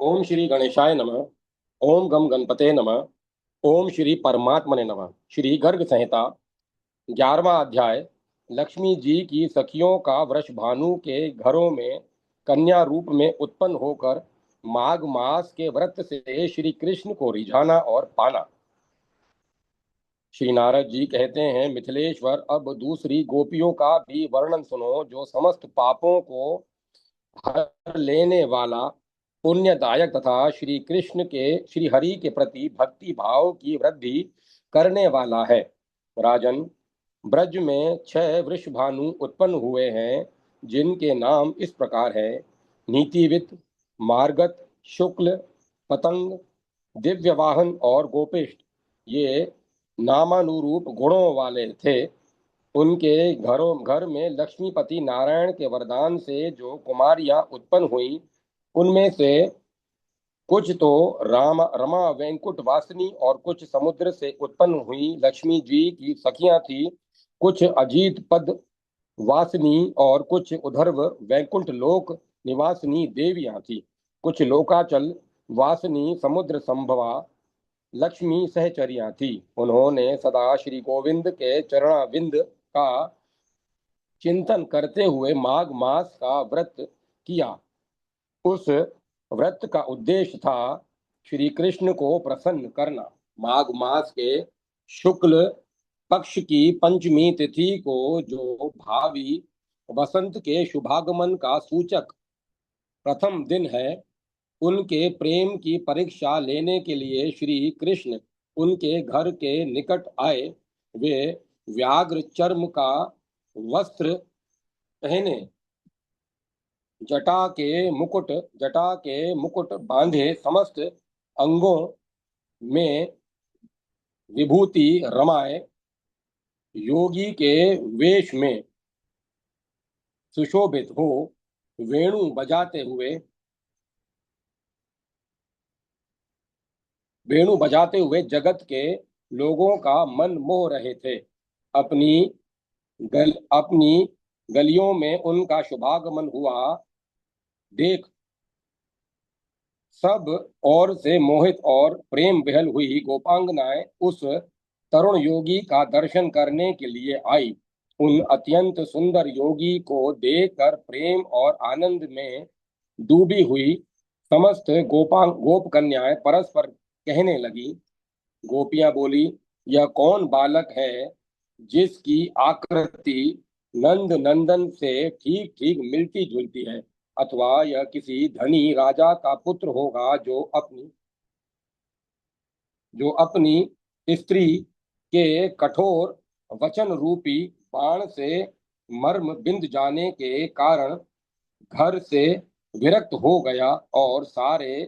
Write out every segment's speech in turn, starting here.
ओम श्री गणेशाय नमः। ओम गम गणपते नमः। ओम श्री परमात्मने नमः। श्री गर्ग संहिता 11वां अध्याय। लक्ष्मी जी की सखियों का वृषभानु के घरों में कन्या रूप में उत्पन्न होकर माघ मास के व्रत से श्री कृष्ण को रिझाना और पाना। श्री नारद जी कहते हैं, मिथिलेश्वर, अब दूसरी गोपियों का भी वर्णन सुनो, जो समस्त पापों को हर लेने वाला, पुण्यदायक तथा श्री कृष्ण के, श्री हरि के प्रति भक्ति भाव की वृद्धि करने वाला है। राजन, ब्रज में 6 वृषभानु उत्पन्न हुए हैं, जिनके नाम इस प्रकार है: नीतिवित, मार्गत, शुक्ल, पतंग, दिव्यवाहन और गोपेष्ट। ये नामानुरूप गुणों वाले थे। उनके घर में लक्ष्मीपति नारायण के वरदान से जो कुमारियां उत्पन्न हुई, उनमें से कुछ तो रमा वैंकुट वासिनी और कुछ समुद्र से उत्पन्न हुई लक्ष्मी जी की सखियां थी। कुछ अजीत पद वासिनी और कुछ उधर्व वैकुंठ लोक निवासिनी देवियां थी। कुछ लोकाचल वासिनी समुद्र संभवा लक्ष्मी सहचरियां थी। उन्होंने सदा श्री गोविंद के चरणाविंद का चिंतन करते हुए माघ मास का व्रत किया। उस व्रत का उद्देश्य था श्री कृष्ण को प्रसन्न करना। माघ मास के शुक्ल पक्ष की पंचमी तिथि को, जो भावी वसंत के शुभागमन का सूचक प्रथम दिन है, उनके प्रेम की परीक्षा लेने के लिए श्री कृष्ण उनके घर के निकट आए। वे व्याघ्र चर्म का वस्त्र पहने, जटा के मुकुट बांधे, समस्त अंगों में विभूति रमाए, योगी के वेश में सुशोभित हो, वेणु बजाते हुए जगत के लोगों का मन मोह रहे थे। अपनी अपनी गलियों में उनका शुभागमन हुआ देख सब ओर से मोहित और प्रेम विहल हुई गोपांगनाएं उस तरुण योगी का दर्शन करने के लिए आई। उन अत्यंत सुंदर योगी को देखकर प्रेम और आनंद में डूबी हुई समस्त गोप कन्याएं परस्पर कहने लगी। गोपियां बोली, यह कौन बालक है जिसकी आकृति नंद नंदन से ठीक ठीक मिलती जुलती है? अथवा यह किसी धनी राजा का पुत्र होगा, जो अपनी स्त्री के कठोर वचन रूपी बाण से मर्म बिंद जाने के कारण घर से विरक्त हो गया और सारे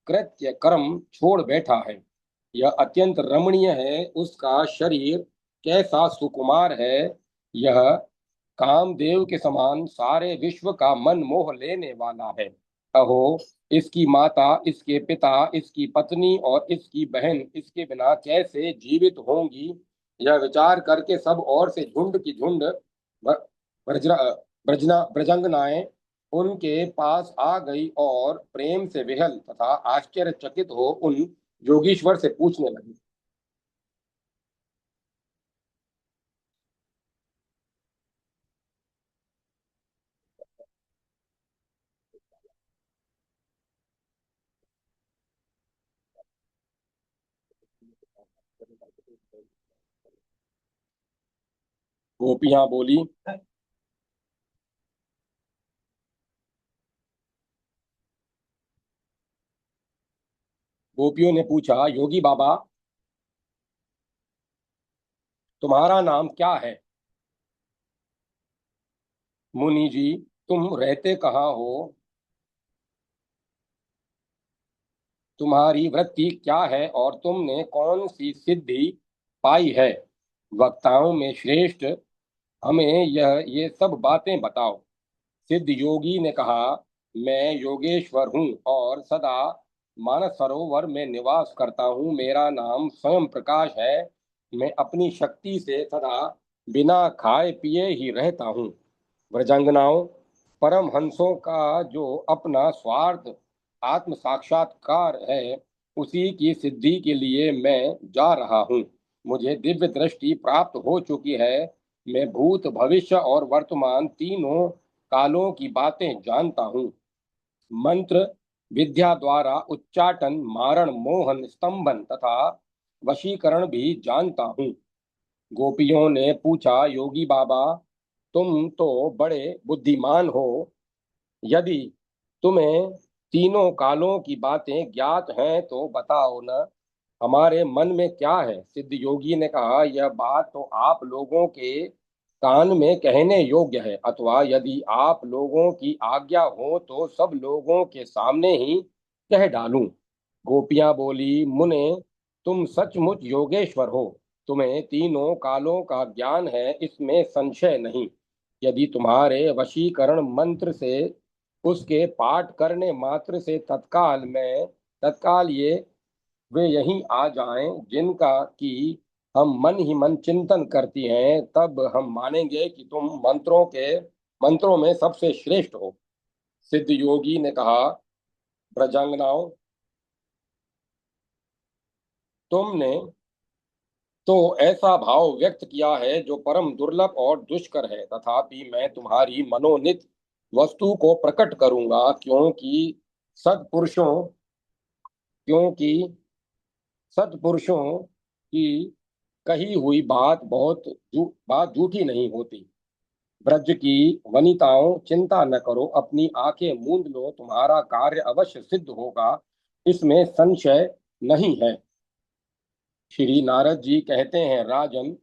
कृत्य कर्म छोड़ बैठा है। यह अत्यंत रमणीय है, उसका शरीर कैसा सुकुमार है। यह कामदेव के समान सारे विश्व का मन मोह लेने वाला है। अहो, इसकी माता, इसके पिता, इसकी पत्नी और इसकी बहन इसके बिना कैसे जीवित होंगी? यह विचार करके सब ओर से झुंड की झुंड ब्रजना ब्रजंगनाएं उनके पास आ गई और प्रेम से विहल तथा आश्चर्यचकित हो उन योगीश्वर से पूछने लगी। गोपियां बोली, गोपियों ने पूछा, योगी बाबा, तुम्हारा नाम क्या है? मुनि जी, तुम रहते कहाँ हो? तुम्हारी वृत्ति क्या है और तुमने कौन सी सिद्धि पाई है? वक्ताओं में श्रेष्ठ, हमें ये सब बातें बताओ। सिद्ध योगी ने कहा, मैं योगेश्वर हूँ और सदा मानस सरोवर में निवास करता हूँ। मेरा नाम स्वयं प्रकाश है। मैं अपनी शक्ति से सदा बिना खाए पिए ही रहता हूँ। व्रजांगनाओं, परमहंसों का जो अपना स्वार्थ आत्म साक्षात्कार है, उसी की सिद्धि के लिए मैं जा रहा हूँ। मुझे दिव्य दृष्टि प्राप्त हो चुकी है। मैं भूत, भविष्य और वर्तमान तीनों कालों की बातें जानता हूँ। मंत्र विद्या द्वारा उच्चाटन, मारण, मोहन, स्तंभन तथा वशीकरण भी जानता हूँ। गोपियों ने पूछा, योगी बाबा, तुम तो बड़े बुद्धिमान हो। यदि तुम्हें तीनों कालों की बातें ज्ञात हैं तो बताओ न, हमारे मन में क्या है। सिद्ध योगी ने कहा, यह बात तो आप लोगों के कान में कहने योग्य है, अथवा यदि आप लोगों की आज्ञा हो तो सब लोगों के सामने ही कह डालूं। गोपियां बोली, मुने, तुम सचमुच योगेश्वर हो। तुम्हें तीनों कालों का ज्ञान है, इसमें संशय नहीं। यदि तुम्हारे वशीकरण मंत्र से, उसके पाठ करने मात्र से तत्काल ये वे यहीं आ जाएं जिनका कि हम मन ही मन चिंतन करती हैं, तब हम मानेंगे कि तुम मंत्रों में सबसे श्रेष्ठ हो। सिद्ध योगी ने कहा, ब्रजांगनाओं, तुमने तो ऐसा भाव व्यक्त किया है जो परम दुर्लभ और दुष्कर है, तथापि मैं तुम्हारी मनोनीत वस्तु को प्रकट करूंगा, सत्पुरुषों क्योंकि सत्पुरुषों की कही हुई बात झूठी नहीं होती। ब्रज की वनिताओं, चिंता न करो, अपनी आंखें मूंद लो, तुम्हारा कार्य अवश्य सिद्ध होगा, इसमें संशय नहीं है। श्री नारद जी कहते हैं, राजन,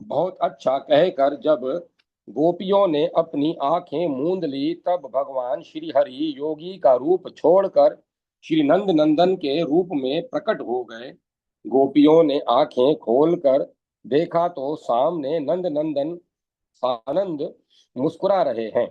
बहुत अच्छा कहकर जब गोपियों ने अपनी आंखें मूंद ली, तब भगवान श्री हरि योगी का रूप छोड़कर श्री नंद नंदन के रूप में प्रकट हो गए। गोपियों ने आंखें खोलकर देखा तो सामने नंद नंदन सानंद मुस्कुरा रहे हैं।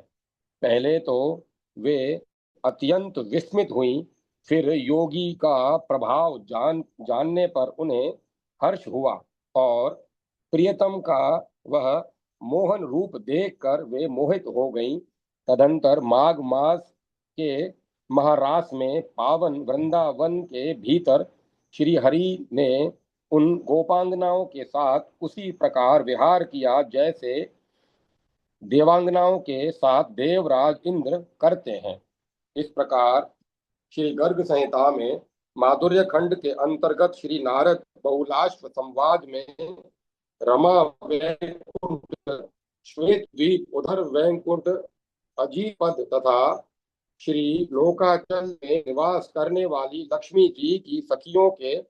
पहले तो वे अत्यंत विस्मित हुई, फिर योगी का प्रभाव जानने पर उन्हें हर्ष हुआ और प्रियतम का वह मोहन रूप देखकर वे मोहित हो गईं। तदंतर माघ मास के महारास में पावन वृंदावन के भीतर श्री हरि ने उन गोपांगनाओं के साथ उसी प्रकार विहार किया जैसे देवांगनाओं के साथ देवराज इंद्र करते हैं। इस प्रकार श्री गर्ग संहिता में माधुर्य खंड के अंतर्गत श्री नारद बहुलाश्व संवाद में रमा वैकुंठ, श्वेत द्वीप, उधर वैकुंठ अजीपद तथा श्री लोकाचल में निवास करने वाली लक्ष्मी जी की सखियों के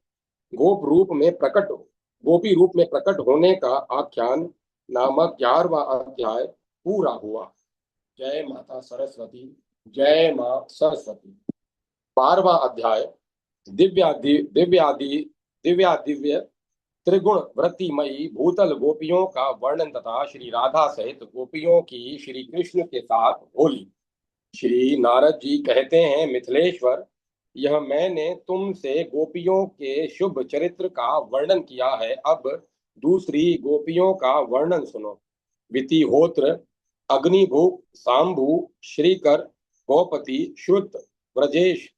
गोपी रूप में प्रकट होने का आख्यान नामक 11वां अध्याय पूरा हुआ। जय माता सरस्वती, जय मां सरस्वती। 12वां अध्याय दिव्य त्रिगुण वृत्तिमयी भूतल गोपियों का वर्णन तथा श्री राधा सहित गोपियों की श्री कृष्ण के साथ होली। श्री नारद जी कहते हैं, मिथिलेश्वर, यह मैंने तुमसे गोपियों के शुभ चरित्र का वर्णन किया है, अब दूसरी गोपियों का वर्णन सुनो। वितिहोत्र, अग्निभूप, सांभू, श्रीकर, गोपति, श्रुत, ब्रजेश,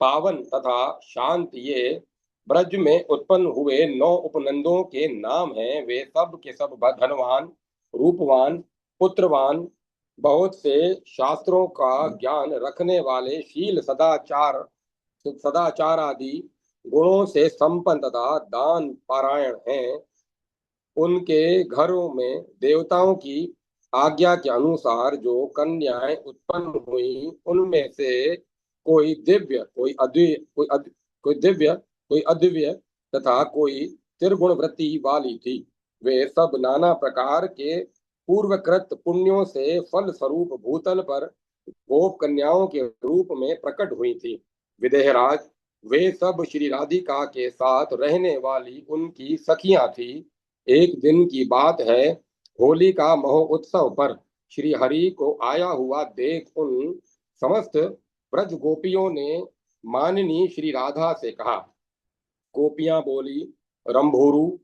पावन तथा शांत, ये ब्रज में उत्पन्न हुए 9 उपनंदों के नाम हैं। वे सब के सब धनवान, रूपवान, पुत्रवान, बहुत से शास्त्रों का ज्ञान रखने वाले, शील सदाचार आदि गुणों से संपन्न तथा दान पारायण हैं। उनके घरों में देवताओं की आज्ञा के अनुसार जो कन्याएं उत्पन्न हुई, उनमें से कोई दिव्य, कोई अदिव्य तथा कोई त्रिगुण वृत्ति वाली थी। वे सब नाना प्रकार के पूर्वकृत पुण्यों से फल स्वरूप भूतल पर गोप कन्याओं के रूप में प्रकट हुई थी। विदेहराज, वे सब श्री राधिका के साथ रहने वाली उनकी सखियां थी। एक दिन की बात है, होली का महोत्सव पर श्री हरि को आया हुआ देख उन समस्त ब्रज गोपियों ने माननी श्री राधा से कहा। गोपियां बोली, रंभोरु,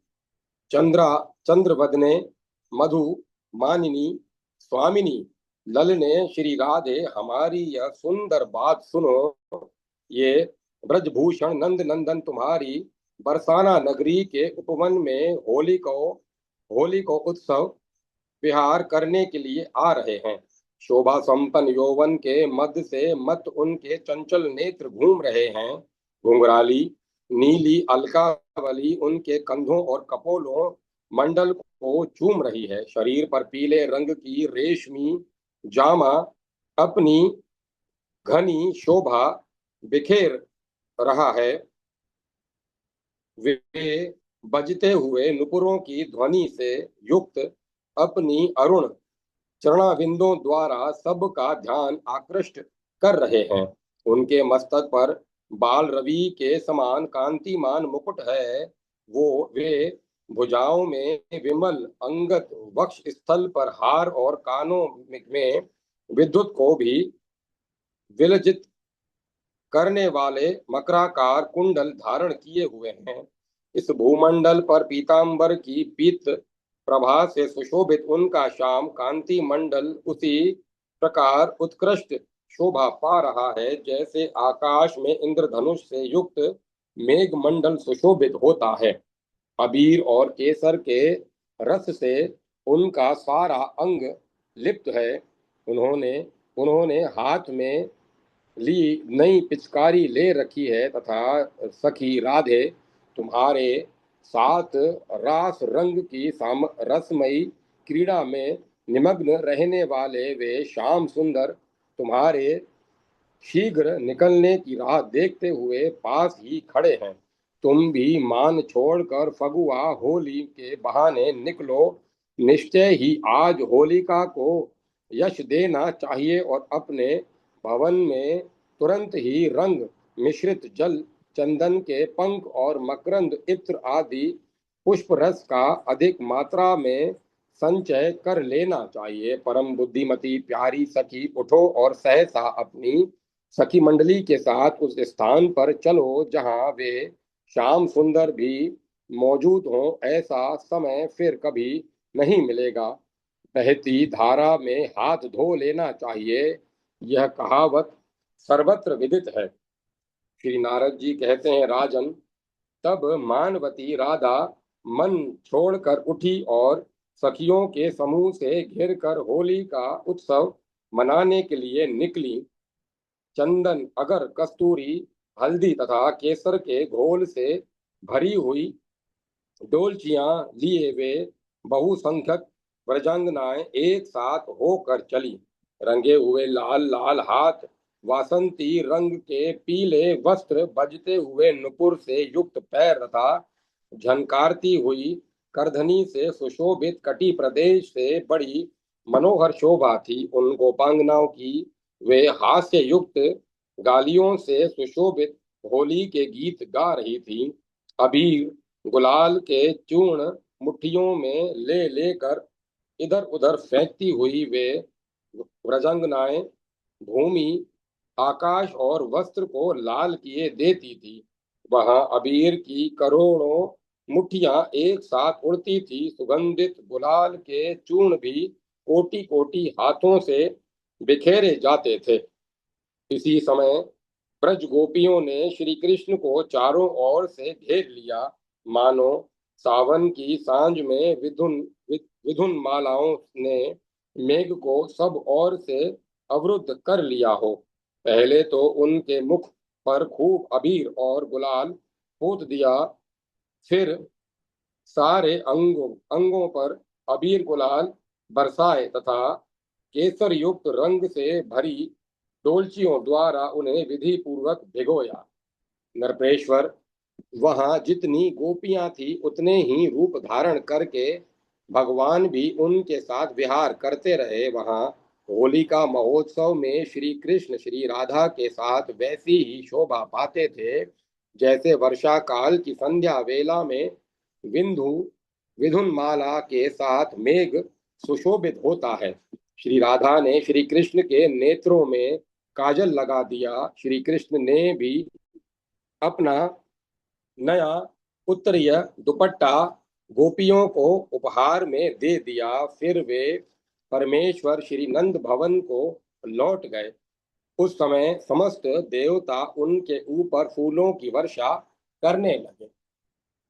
चंद्रवदने, मधु, मानिनी, स्वामिनी, ललने, श्री राधे, हमारी यह सुंदर बात सुनो। ये ब्रजभूषण नंद नंदन तुम्हारी बरसाना नगरी के उपवन में होली को उत्सव विहार करने के लिए आ रहे हैं। शोभा संपन्न यौवन के मध्य से मत उनके चंचल नेत्र घूम रहे हैं। घुंघराली नीली अलकावली उनके कंधों और कपोलों मंडल को चूम रही है। शरीर पर पीले रंग की रेशमी जामा अपनी घनी शोभा बिखेर रहा है। वे बजते हुए नुपुरों की ध्वनि से युक्त अपनी अरुण चरणाविंदों द्वारा सबका ध्यान आकृष्ट कर रहे हैं। उनके मस्तक पर बाल रवि के समान कांतिमान मुकुट है। वो वे भुजाओं में विमल अंगत, वक्ष स्थल पर हार और कानों में विद्युत को भी विलजित करने वाले मकराकार कुंडल धारण किए हुए हैं। इस भूमंडल पर पीतांबर की पीत प्रभा से सुशोभित उनका श्याम कांति मंडल उसी प्रकार उत्कृष्ट शोभा पा रहा है जैसे आकाश में इंद्रधनुष से युक्त मेघ मंडल सुशोभित होता है। अबीर और केसर के रस से उनका सारा अंग लिप्त है। उन्होंने उन्होंने हाथ में ली नई पिचकारी ले रखी है तथा सखी राधे तुम्हारे साथ रास रंग की रसमयी क्रीड़ा में निमग्न रहने वाले वे श्याम सुंदर तुम्हारे शीघ्र निकलने की राह देखते हुए पास ही खड़े हैं। तुम भी मान छोड़कर फगुआ होली के बहाने निकलो। निश्चय ही आज होलिका को यश देना चाहिए और अपने भवन में तुरंत ही रंग मिश्रित जल, चंदन के पंख और मकरंद इत्र आदि पुष्प रस का अधिक मात्रा में संचय कर लेना चाहिए। परम बुद्धिमती प्यारी सखी, उठो और सहसा अपनी सखी मंडली के साथ उस स्थान पर चलो जहां वे श्याम सुंदर भी मौजूद हों। ऐसा समय फिर कभी नहीं मिलेगा। बहती धारा में हाथ धो लेना चाहिए, यह कहावत सर्वत्र विदित है। श्री नारद जी कहते हैं, राजन, तब मानवती राधा मन छोड़कर उठी और सखियों के समूह से घिरकर होली का उत्सव मनाने के लिए निकली। चंदन, अगर, कस्तूरी, हल्दी तथा केसर के घोल से भरी हुई डोलचियां लिए वे बहुसंख्यक व्रजांगनाएं एक साथ होकर चली। रंगे हुए लाल लाल हाथ, वासंती रंग के पीले वस्त्र, बजते हुए नुपुर से युक्त पैर तथा झनकारती हुई करधनी से सुशोभित कटी प्रदेश से बड़ी मनोहर शोभा थी। उन गोपांगनाओं की वे हास्य युक्त गालियों से सुशोभित होली के गीत गा रही थी। अबीर गुलाल के चूर्ण मुट्ठियों में ले लेकर इधर उधर फेंकती हुई वे व्रजांगनाएं भूमि, आकाश और वस्त्र को लाल किए देती थी। वहां अबीर की करोड़ों मुट्ठियां एक साथ उड़ती थी। सुगंधित गुलाल के चूर्ण भी कोटि कोटि हाथों से बिखेरे जाते थे। इसी समय ब्रज गोपियों ने श्री कृष्ण को चारों ओर से घेर लिया, मानो सावन की सांझ में विधुन मालाओं ने मेघ को सब ओर से अवरुद्ध कर लिया हो। पहले तो उनके मुख पर खूब अबीर और गुलाल पोत दिया, फिर सारे अंगों अंगों पर अबीर गुलाल बरसाए तथा केसर युक्त रंग से भरी डोलचियों द्वारा उन्हें विधि पूर्वक भिगोया। नरपेश्वर, वहां जितनी गोपियां थी उतने ही रूप धारण करके भगवान भी उनके साथ विहार करते रहे। वहां होलिका महोत्सव में श्री कृष्ण श्री राधा के साथ वैसी ही शोभा पाते थे जैसे वर्षा काल की संध्या वेला में विंधु विधुन माला के साथ मेघ सुशोभित होता है। श्री राधा ने श्री कृष्ण के नेत्रों में काजल लगा दिया। श्री कृष्ण ने भी अपना नया उत्तरीय दुपट्टा गोपियों को उपहार में दे दिया। फिर वे परमेश्वर श्री नंद भवन को लौट गए। उस समय समस्त देवता उनके ऊपर फूलों की वर्षा करने लगे।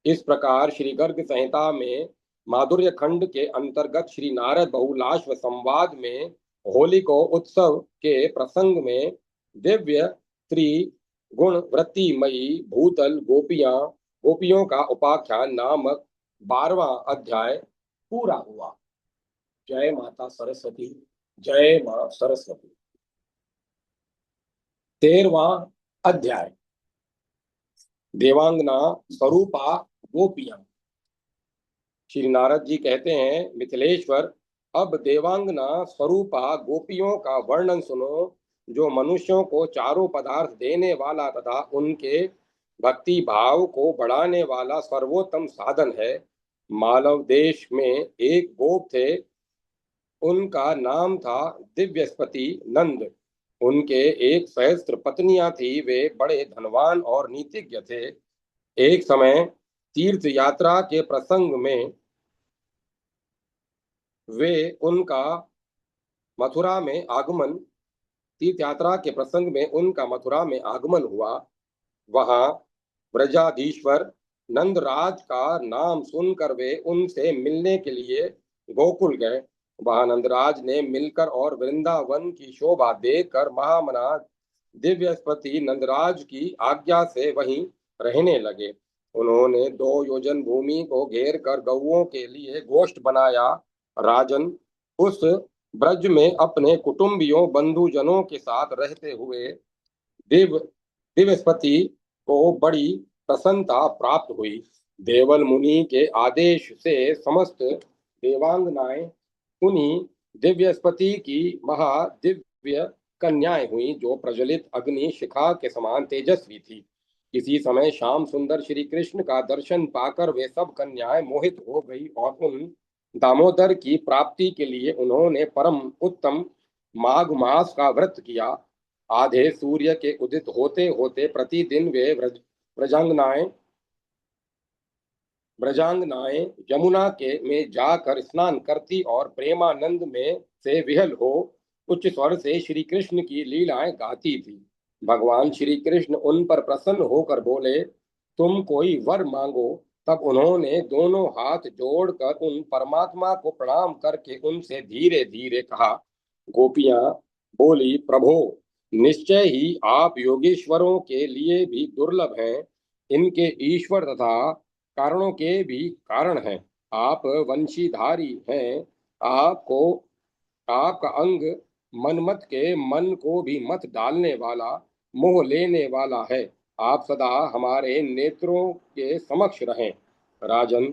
इस प्रकार श्री गर्ग संहिता में माधुर्य खंड के अंतर्गत श्री नारद बहुलाश्व संवाद में होली को उत्सव के प्रसंग में दिव्य त्रिगुण वृत्तिमयी भूतल गोपियों का उपाख्यान नामक 12वां अध्याय पूरा हुआ। जय माता सरस्वती। जय मां सरस्वती। 13वां अध्याय देवांगना स्वरूपा गोपियां। श्री नारद जी कहते हैं, मिथिलेश्वर, अब देवांगना स्वरूपा गोपियों का वर्णन सुनो, जो मनुष्यों को चारों पदार्थ देने वाला तथा उनके भक्ति भाव को बढ़ाने वाला सर्वोत्तम साधन है। मालव देश में एक गोप थे, उनका नाम था दिव्यस्पति नंद। उनके 1 सहस्त्र पत्नियां थी, वे बड़े धनवान और नीतिज्ञ थे। एक समय तीर्थ यात्रा के प्रसंग में वे उनका मथुरा में आगमन तीर्थ यात्रा के प्रसंग में उनका मथुरा में आगमन हुआ। वहां ब्रजाधीश्वर नंदराज का नाम सुनकर वे उनसे मिलने के लिए गोकुल गए। वहां नंदराज ने मिलकर और वृंदावन की शोभा देखकर महामना दिव्यस्पति नंदराज की आज्ञा से वहीं रहने लगे। उन्होंने 2 योजन भूमि को घेर कर गौओं के लिए गोष्ठ बनाया। राजन, उस ब्रज में अपने कुटुंबियों बंधुजनों के साथ रहते हुए दिव्यस्पति को बड़ी प्रसन्नता प्राप्त हुई। देवल मुनि के आदेश से समस्त देवांगनाएं उन्हीं दिव्यस्पति की महादिव्य कन्याएं हुई, जो प्रज्वलित अग्नि शिखा के समान तेजस्वी थी। इसी समय श्याम सुंदर श्री कृष्ण का दर्शन पाकर वे सब कन्याएं मोहित हो गई और उन दामोदर की प्राप्ति के लिए उन्होंने परम उत्तम माघ मास का व्रत किया। आधे सूर्य के उदित होते होते प्रतिदिन वे ब्रजांगनाएं ब्रजांगनाएं यमुना के में जाकर स्नान करती और प्रेमानंद में से विहल हो उच्च स्वर से श्री कृष्ण की लीलाएं गाती थी। भगवान श्री कृष्ण उन पर प्रसन्न होकर बोले, तुम कोई वर मांगो। तब उन्होंने दोनों हाथ जोड़कर उन परमात्मा को प्रणाम करके उनसे धीरे धीरे कहा। गोपियां बोली, प्रभो, निश्चय ही आप योगेश्वरों के लिए भी दुर्लभ हैं। इनके ईश्वर तथा कारणों के भी कारण हैं। आप वंशीधारी हैं। आपको आपका अंग मनमत के मन को भी मत डालने वाला, मोह लेने वाला है। आप सदा हमारे नेत्रों के समक्ष रहें। राजन,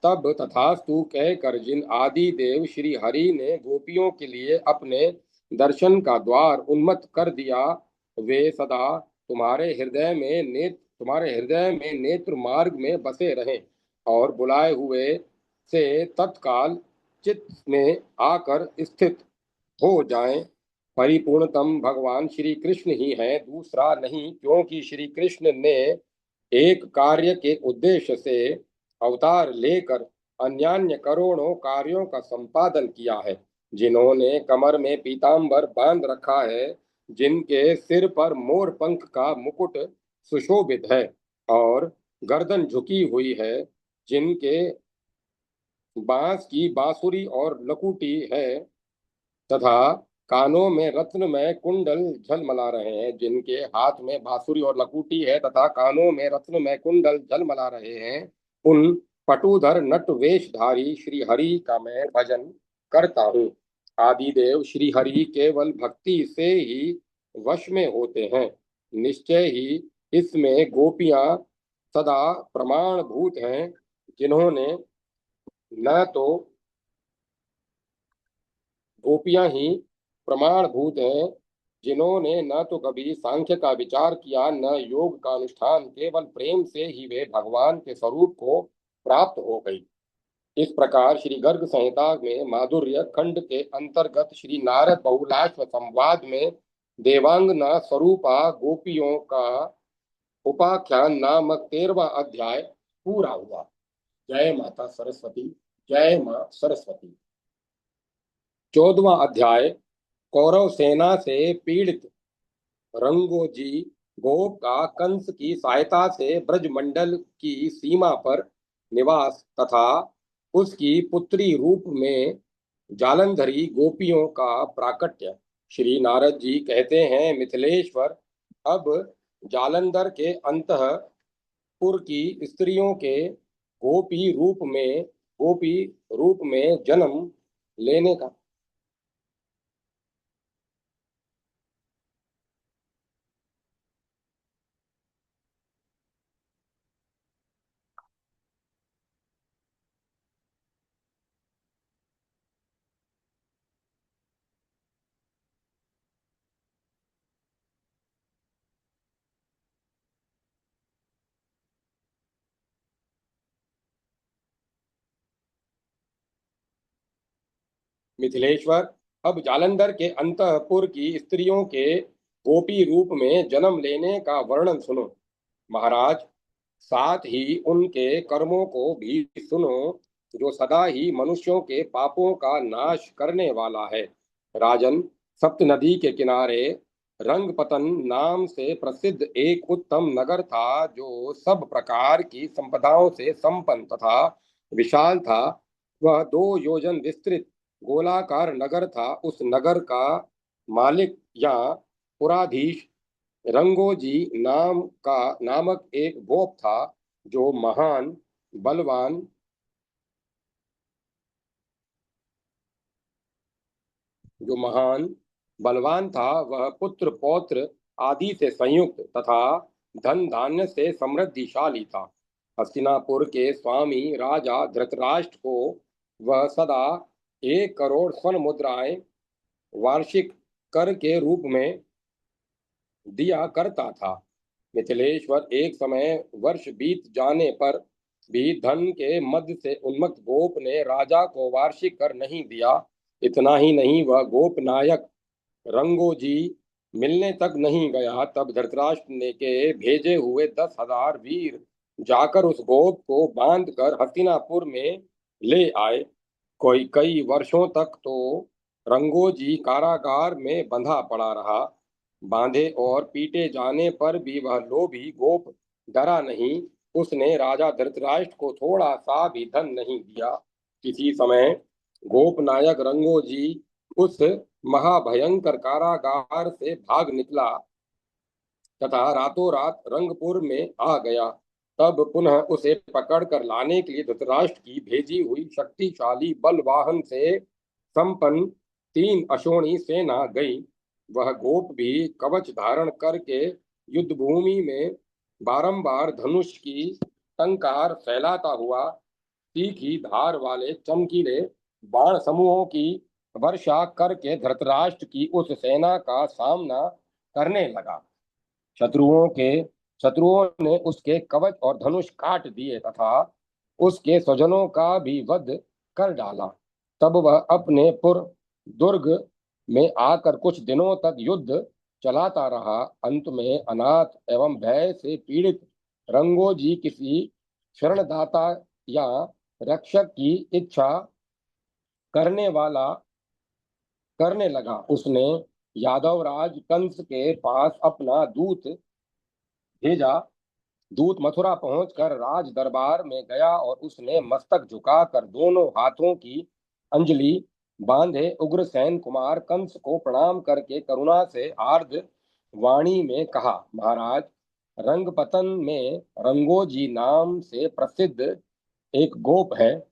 तब तथास्तु कहकर जिन आदि देव श्री हरि ने गोपियों के लिए अपने दर्शन का द्वार उन्मत्त कर दिया, वे सदा तुम्हारे हृदय में नेत्र मार्ग में बसे रहें और बुलाए हुए से तत्काल चित्त में आकर स्थित हो जाएं। परिपूर्णतम भगवान श्री कृष्ण ही हैं, दूसरा नहीं, क्योंकि श्री कृष्ण ने एक कार्य के उद्देश्य से अवतार लेकर अन्यान्य करोड़ों कार्यों का संपादन किया है। जिन्होंने कमर में पीतांबर बांध रखा है, जिनके सिर पर मोर पंख का मुकुट सुशोभित है और गर्दन झुकी हुई है, जिनके बांस की बांसुरी और लकुटी है तथा कानों में रत्नमय कुंडल झलमला रहे हैं, जिनके हाथ में बांसुरी और लकुटी है तथा कानों में रत्नमय कुंडल झलमला रहे हैं, उन पटुधर नट वेशधारी श्री हरि का मैं भजन करता हूँ। आदिदेव श्री हरि केवल भक्ति से ही वश में होते हैं। निश्चय ही इसमें गोपियां सदा प्रमाणभूत हैं, जिन्होंने न तो गोपियां ही प्रमाणभूत हैं, जिन्होंने न तो कभी सांख्य का विचार किया, न योग का अनुष्ठान, केवल प्रेम से ही वे भगवान के स्वरूप को प्राप्त हो गई। इस प्रकार श्री गर्ग संहिता में माधुर्य खंड के अंतर्गत श्री नारद बहुलाश्व संवाद में देवांगना स्वरूपा गोपियों का उपाख्यान नामक 13वां अध्याय पूरा हुआ। जय माता सरस्वती। जय मां सरस्वती। 14वां अध्याय कौरव सेना से पीड़ित रंगोजी गोप का कंस की सहायता से ब्रजमंडल की सीमा पर निवास तथा उसकी पुत्री रूप में जालंधरी गोपियों का प्राकट्य। श्री नारद जी कहते हैं, मिथिलेश्वर, अब जालंधर के अंतःपुर की स्त्रियों के गोपी रूप में जन्म लेने का मिथिलेश्वर, अब जालंधर के अंतःपुर की स्त्रियों के गोपी रूप में जन्म लेने का वर्णन सुनो। महाराज, साथ ही उनके कर्मों को भी सुनो, जो सदा ही मनुष्यों के पापों का नाश करने वाला है। राजन, सप्त नदी के किनारे रंगपतन नाम से प्रसिद्ध एक उत्तम नगर था, जो सब प्रकार की संपदाओं से संपन्न तथा विशाल था। वह 2 योजन विस्तृत गोलाकार नगर था। उस नगर का मालिक या पुराधीश रंगोजी नामक एक गोप था, जो बलवान महान बलवान था। वह पुत्र पौत्र आदि से संयुक्त तथा धन धान्य से समृद्धिशाली था। हस्तिनापुर के स्वामी राजा धृतराष्ट्र को वह सदा 1 करोड़ स्वर्ण मुद्राएं वार्षिक कर के रूप में दिया करता था। मिथिलेश्वर, एक समय वर्ष बीत जाने पर भी धन के मद से उन्मत्त गोप ने राजा को वार्षिक कर नहीं दिया। इतना ही नहीं, वह गोप नायक रंगोजी मिलने तक नहीं गया, तब धृतराष्ट्र ने के भेजे हुए 10,000 वीर जाकर उस गोप को बांध कर हस्तिनापुर में ले आए। कोई कई वर्षों तक तो रंगोजी कारागार में बंधा पड़ा रहा। बांधे और पीटे जाने पर भी वह लोभी गोप डरा नहीं। उसने राजा धृतराष्ट्र को थोड़ा सा भी धन नहीं दिया। किसी समय गोप नायक रंगोजी उस महाभयंकर कारागार से भाग निकला तथा रातों रात रंगपुर में आ गया। तब पुनः उसे पकड़ कर लाने के लिए धृतराष्ट्र की भेजी हुई शक्तिशाली बलवाहन से संपन्न 3 अश्वनी सेना गई। वह गोप भी कवच धारण करके युद्ध भूमि में बारंबार धनुष की टंकार फैलाता हुआ तीखी धार वाले चमकीले बाण समूहों की वर्षा करके धृतराष्ट्र की उस सेना का सामना करने लगा। शत्रुओं के शत्रुओं ने उसके कवच और धनुष काट दिए तथा उसके स्वजनों का भी वध कर डाला। तब वह अपने दुर्ग में आकर कुछ दिनों तक युद्ध चलाता रहा। अंत में अनाथ एवं भय से पीड़ित रंगोजी किसी शरणदाता या रक्षक की इच्छा करने वाला करने लगा। उसने यादवराज कंस के पास अपना दूत भेजा। दूत मथुरा पहुंचकर राज दरबार में गया और उसने मस्तक झुकाकर दोनों हाथों की अंजलि बांधे उग्रसेन कुमार कंस को प्रणाम करके करुणा से आर्द्र वाणी में कहा, महाराज, रंगपतन में रंगोजी नाम से प्रसिद्ध एक गोप है,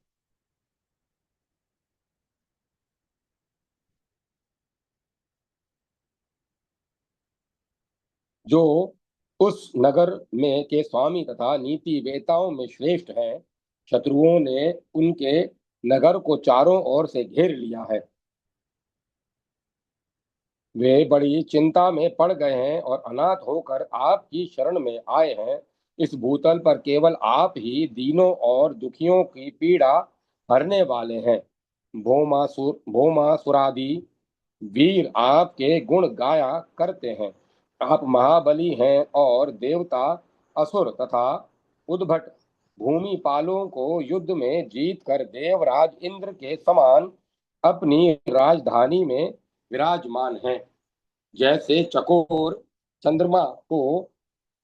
जो उस नगर में के स्वामी तथा नीति वेताओं में श्रेष्ठ हैं। शत्रुओं ने उनके नगर को चारों ओर से घेर लिया है। वे बड़ी चिंता में पड़ गए हैं और अनाथ होकर आपकी शरण में आए हैं। इस भूतल पर केवल आप ही दीनों और दुखियों की पीड़ा हरने वाले हैं। भौमासुरादि वीर आपके गुण गाया करते हैं। आप महाबली हैं और देवता, असुर तथा उद्भट भूमिपालों को युद्ध में जीत कर देवराज इंद्र के समान अपनी राजधानी में विराजमान हैं। जैसे चकोर चंद्रमा को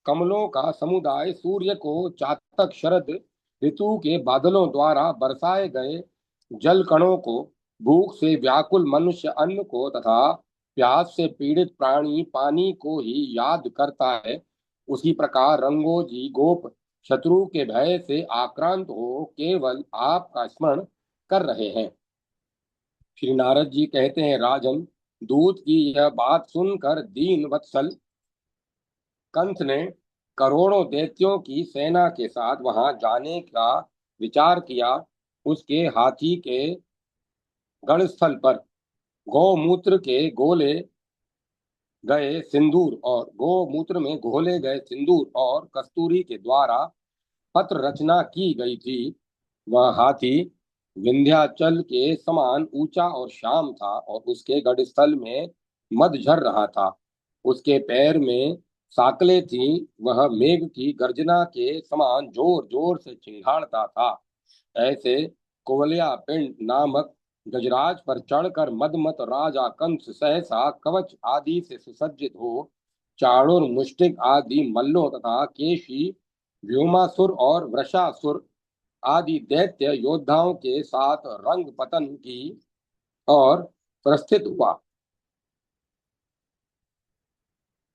कमलों का समुदाय, सूर्य को चातक शरद ऋतु के बादलों द्वारा बरसाए गए जल कणों को, भूख से व्याकुल मनुष्य अन्न को तथा प्यास से पीड़ित प्राणी पानी को ही याद करता है, उसी प्रकार रंगोजी गोप शत्रु के भय से आक्रांत हो केवल आपका स्मरण कर रहे हैं। श्री नारद जी कहते हैं, राजन, दूत की यह बात सुनकर दीन वत्सल कंस ने करोड़ों दैत्यों की सेना के साथ वहां जाने का विचार किया। उसके हाथी के गणस्थल पर गौमूत्र के गोले गए सिंदूर और गौमूत्र में घोले गए सिंदूर और कस्तूरी के द्वारा पत्र रचना की गई थी। वह हाथी विंध्याचल के समान ऊंचा और श्याम था और उसके गढ़स्थल में मद झर रहा था। उसके पैर में साकलें थीं। वह मेघ की गर्जना के समान जोर जोर से चिंघाड़ता था। ऐसे कुवलया पिंड नामक गजराज पर चढ़कर मदमत राजा कंस सहसा कवच आदि से सुसज्जित हो चाणूर मुष्टिक आदि मल्लों तथा केशी व्योमासुर और वृषासुर आदि दैत्य योद्धाओं के साथ रंग पतन की और प्रस्थित हुआ।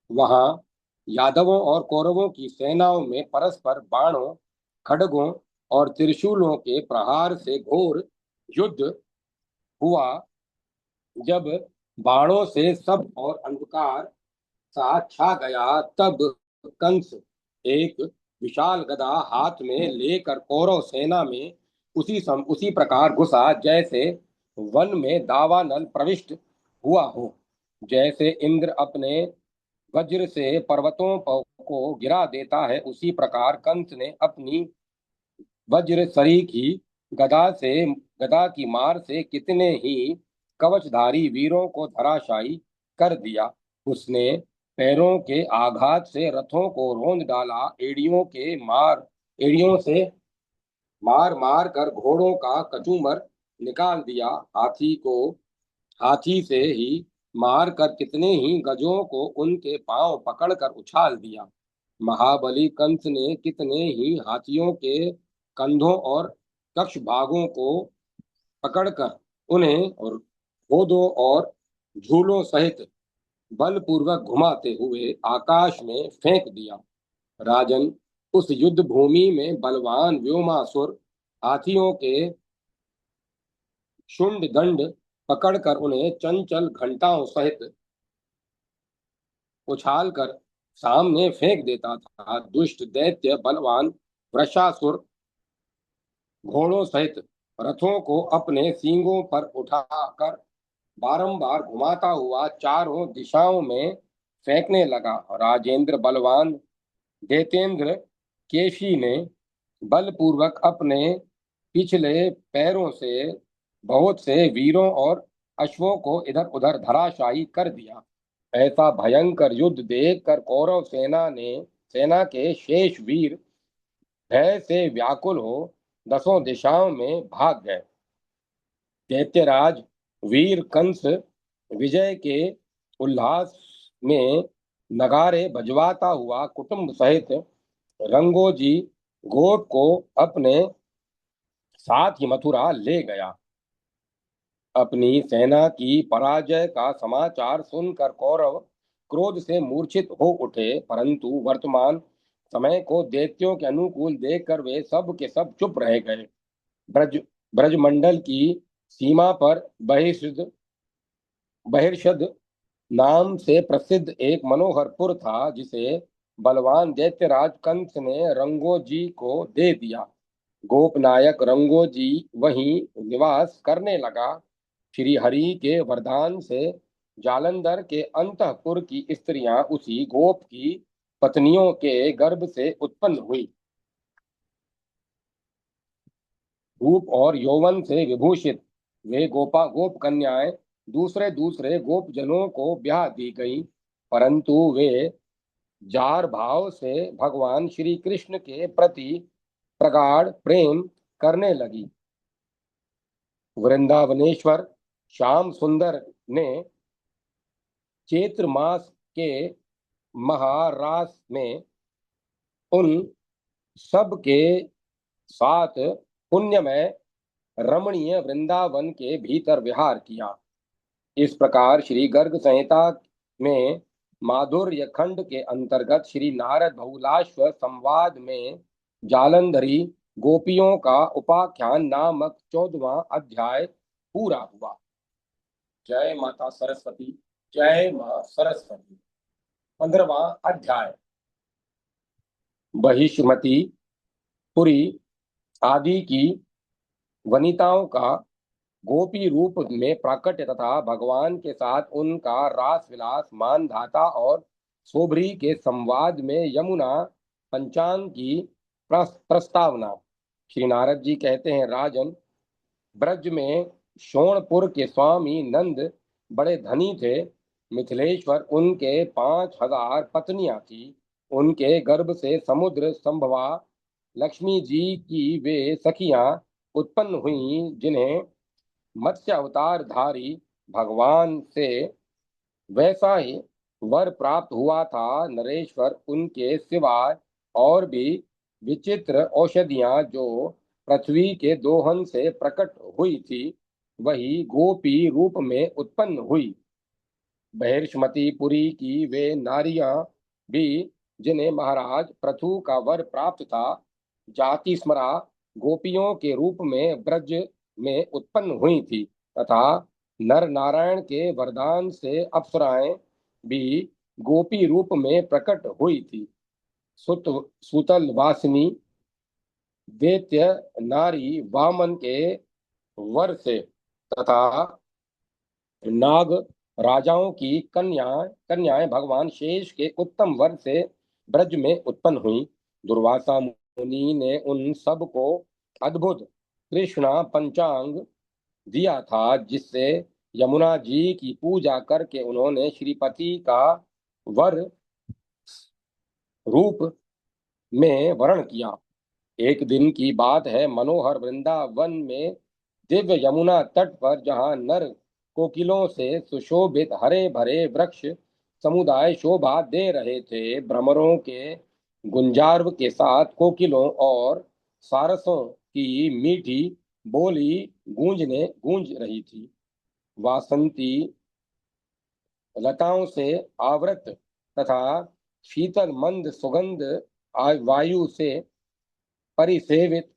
वहां यादवों और कौरवों की सेनाओं में परस्पर बाणों, खड्गों और त्रिशूलों के प्रहार से घोर युद्ध हुआ। जब बाणों से सब और अंधकार सा छा गया, तब कंस एक विशाल गदा हाथ में लेकर कौरव सेना में उसी प्रकार घुसा जैसे वन में दावानल प्रविष्ट हुआ हो। जैसे इंद्र अपने वज्र से पर्वतों को गिरा देता है, उसी प्रकार कंस ने अपनी वज्र सरीखी गदा की मार से कितने ही कवचधारी वीरों को धराशायी कर दिया। उसने पैरों के आघात से रथों को रौंद डाला। एड़ियों से मार मार कर घोड़ों का कचूमर निकाल दिया। हाथी से ही मार कर कितने ही गजों को उनके पांव पकड़कर उछाल दिया। महाबली कंस ने कितने ही हाथियों के कंधों और कक्ष भागों को पकड़कर उन्हें और गोदों और झूलों सहित बलपूर्वक घुमाते हुए आकाश में फेंक दिया। राजन, उस युद्ध भूमि में बलवान व्योमासुर हाथियों के शुंड दंड पकड़कर उन्हें चंचल घंटाओं सहित उछालकर सामने फेंक देता था। दुष्ट दैत्य बलवान वृषासुर घोड़ों सहित रथों को अपने सींगों पर उठाकर बारंबार घुमाता हुआ चारों दिशाओं में फेंकने लगा। राजेंद्र बलवान दैतेंद्र केशी ने बलपूर्वक अपने पिछले पैरों से बहुत से वीरों और अश्वों को इधर उधर धराशायी कर दिया। ऐसा भयंकर युद्ध देखकर कौरव सेना के शेष वीर भय से व्याकुल हो दसों दिशाओं में भाग गए। दैत्यराज वीर कंस विजय के उल्लास में नगारे बजवाता हुआ कुटुंब सहित रंगोजी गोप को अपने साथ ही मथुरा ले गया। अपनी सेना की पराजय का समाचार सुनकर कौरव क्रोध से मूर्छित हो उठे, परंतु वर्तमान समय को दैत्यों के अनुकूल देखकर वे सब के सब चुप रह गए। ब्रज ब्रजमंडल की सीमा पर बहिर्षद नाम से प्रसिद्ध एक मनोहरपुर था, जिसे बलवान दैत्यराज कंस ने रंगोजी को दे दिया। गोपनायक रंगोजी वहीं निवास करने लगा। श्री हरि के वरदान से जालंधर के अंतःपुर की स्त्रियां उसी गोप की पत्नियों के गर्भ से उत्पन्न हुई। रूप और यौवन से विभूषित वे गोप कन्याएं दूसरे दूसरे गोप जनों को ब्याह दी गई, परंतु वे जार भाव से भगवान श्री कृष्ण के प्रति प्रगाढ़ प्रेम करने लगी। वृंदावनेश्वर श्याम सुंदर ने चैत्र मास के महारास में उन सब के साथ पुण्यमय रमणीय वृंदावन के भीतर विहार किया। इस प्रकार श्री गर्ग संहिता में माधुर्य खंड के अंतर्गत श्री नारद बहुलाश्व संवाद में जालंधरी गोपियों का उपाख्यान नामक 14वां अध्याय पूरा हुआ। जय माता सरस्वती, जय मां सरस्वती। 15वां अध्याय बहिष्मती पुरी आदि की वनिताओं का गोपी रूप में प्राकट्य तथा भगवान के साथ उनका रास विलास, मानधाता और सोभरी के संवाद में यमुना पंचांग की प्रस्तावना। श्री नारद जी कहते हैं, राजन, ब्रज में शोणपुर के स्वामी नंद बड़े धनी थे। मिथिलेश्वर उनके 5,000 पत्नियां थी। उनके गर्भ से समुद्र संभवा लक्ष्मी जी की वे सखियां उत्पन्न हुई, जिन्हें मत्स्य अवतार धारी भगवान से वैसा ही वर प्राप्त हुआ था। नरेश्वर उनके सिवाय और भी विचित्र औषधियां जो पृथ्वी के दोहन से प्रकट हुई थी, वही गोपी रूप में उत्पन्न हुई। बहिर्ष्मती पुरी की वे नारियां भी, जिन्हें महाराज पृथु का वर प्राप्त था, जाति स्मरा गोपियों के रूप में ब्रज में उत्पन्न हुई थी तथा नर नारायण के वरदान से अप्सराएं भी गोपी रूप में प्रकट हुई थी। सुतल वासिनी दैत्य नारी वामन के वर से तथा नाग राजाओं की कन्याएं भगवान शेष के उत्तम वर से ब्रज में उत्पन्न हुई। दुर्वासा मुनि ने उन सब को अद्भुत कृष्णा पंचांग दिया था, जिससे यमुना जी की पूजा करके उन्होंने श्रीपति का वर रूप में वर्ण किया। एक दिन की बात है, मनोहर वृंदावन में दिव्य यमुना तट पर, जहां नर कोकिलों से सुशोभित हरे भरे वृक्ष समुदाय शोभा दे रहे थे, भ्रमरों के गुंजार्व के साथ कोकिलों और सारसों की मीठी बोली गूंज रही थी। वासंती लताओं से आवृत तथा शीतल मंद सुगंध वायु से परिसेवित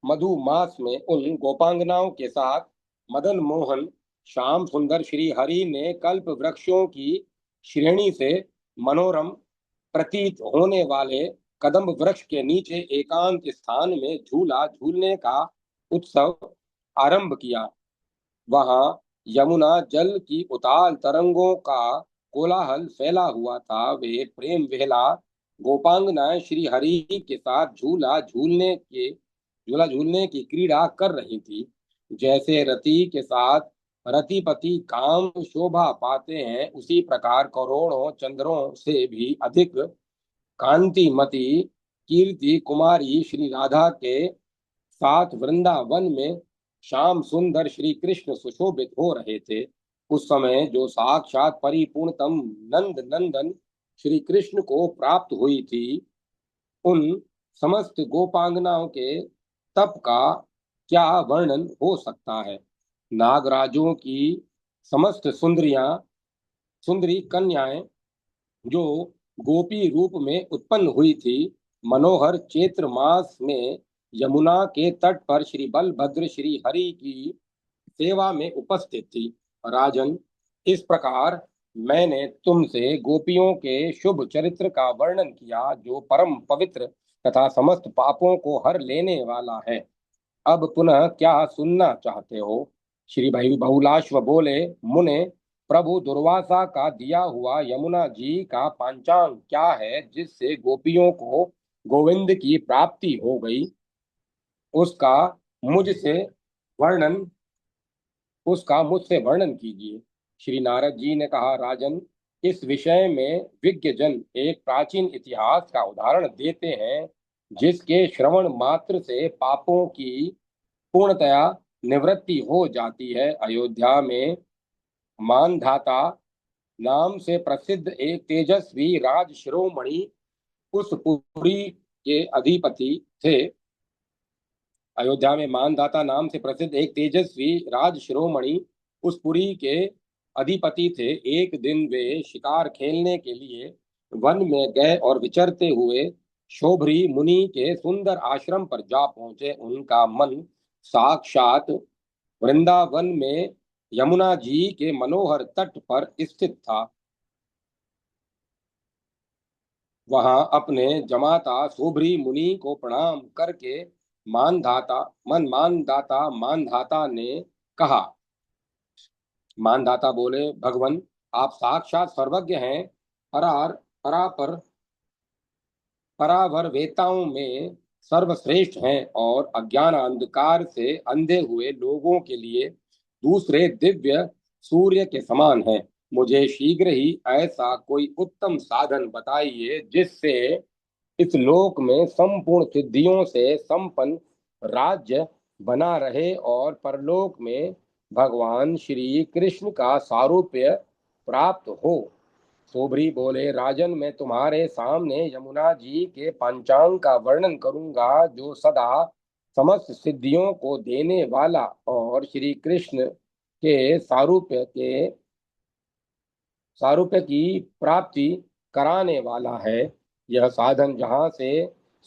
मधुमास में उन गोपांगनाओं के साथ मदन मोहन श्याम सुंदर श्री हरि ने कल्प वृक्षों की श्रेणी से मनोरम प्रतीत होने वाले कदम्ब वृक्ष के नीचे एकांत स्थान में झूला झूलने का उत्सव आरंभ किया। वहां यमुना जल की उताल तरंगों का कोलाहल फैला हुआ था। वे प्रेम विहला गोपांगनाएं श्री हरि के साथ झूला झूलने की क्रीड़ा कर रही थी। जैसे रति के साथ रतिपति काम शोभा पाते हैं, उसी प्रकार करोड़ों चंद्रों से भी अधिक कांतिमती कीर्ति कुमारी श्री राधा के साथ वृंदावन में श्याम सुंदर श्री कृष्ण सुशोभित हो रहे थे। उस समय जो साक्षात परिपूर्णतम नंद नंदन श्री कृष्ण को प्राप्त हुई थी, उन समस्त गोपांगनाओं के तप का क्या वर्णन हो सकता है। नागराजों की समस्त सुंदरी कन्याएं जो गोपी रूप में उत्पन्न हुई थी, मनोहर चैत्र मास में यमुना के तट पर श्री बलभद्र श्री हरि की सेवा में उपस्थित थी। राजन, इस प्रकार मैंने तुमसे गोपियों के शुभ चरित्र का वर्णन किया, जो परम पवित्र तथा समस्त पापों को हर लेने वाला है। अब पुनः क्या सुनना चाहते हो? श्री भाई बहुलाश्व बोले, मुने, प्रभु दुर्वासा का दिया हुआ यमुना जी का पांचांग क्या है, जिससे गोपियों को गोविंद की प्राप्ति हो गई? उसका मुझसे वर्णन उसका मुझसे वर्णन कीजिए। श्री नारद जी ने कहा, राजन, इस विषय में विज्ञ जन एक प्राचीन इतिहास का उदाहरण देते हैं, जिसके श्रवण मात्र से पापों की पूर्णतया निवृत्ति हो जाती है। अयोध्या में मानधाता नाम से प्रसिद्ध एक तेजस्वी राज शिरोमणि उस पुरी के अधिपति थे। अयोध्या में मानधाता नाम से प्रसिद्ध एक तेजस्वी राज शिरोमणि उस पुरी के अधिपति थे। एक दिन वे शिकार खेलने के लिए वन में गए और विचरते हुए शोभरी मुनि के सुंदर आश्रम पर जा पहुंचे। उनका मन साक्षात वृंदावन में यमुना जी के मनोहर तट पर स्थित था। वहां अपने जमाता शोभरी मुनि को प्रणाम करके मानधाता ने कहा। मानधाता बोले, भगवान, आप साक्षात सर्वज्ञ हैं। परार परापर परावर वेताओं में सर्वश्रेष्ठ हैं और अज्ञान अंधकार से अंधे हुए लोगों के लिए दूसरे दिव्य सूर्य के समान हैं। मुझे शीघ्र ही ऐसा कोई उत्तम साधन बताइए जिससे इस लोक में संपूर्ण सिद्धियों से संपन्न राज्य बना रहे और परलोक में भगवान श्री कृष्ण का सारूप्य प्राप्त हो। सोबरी बोले, राजन, मैं तुम्हारे सामने यमुना जी के पंचांग का वर्णन करूंगा, जो सदा समस्त सिद्धियों को देने वाला और श्री कृष्ण के सारूप्य की प्राप्ति कराने वाला है। यह साधन जहाँ से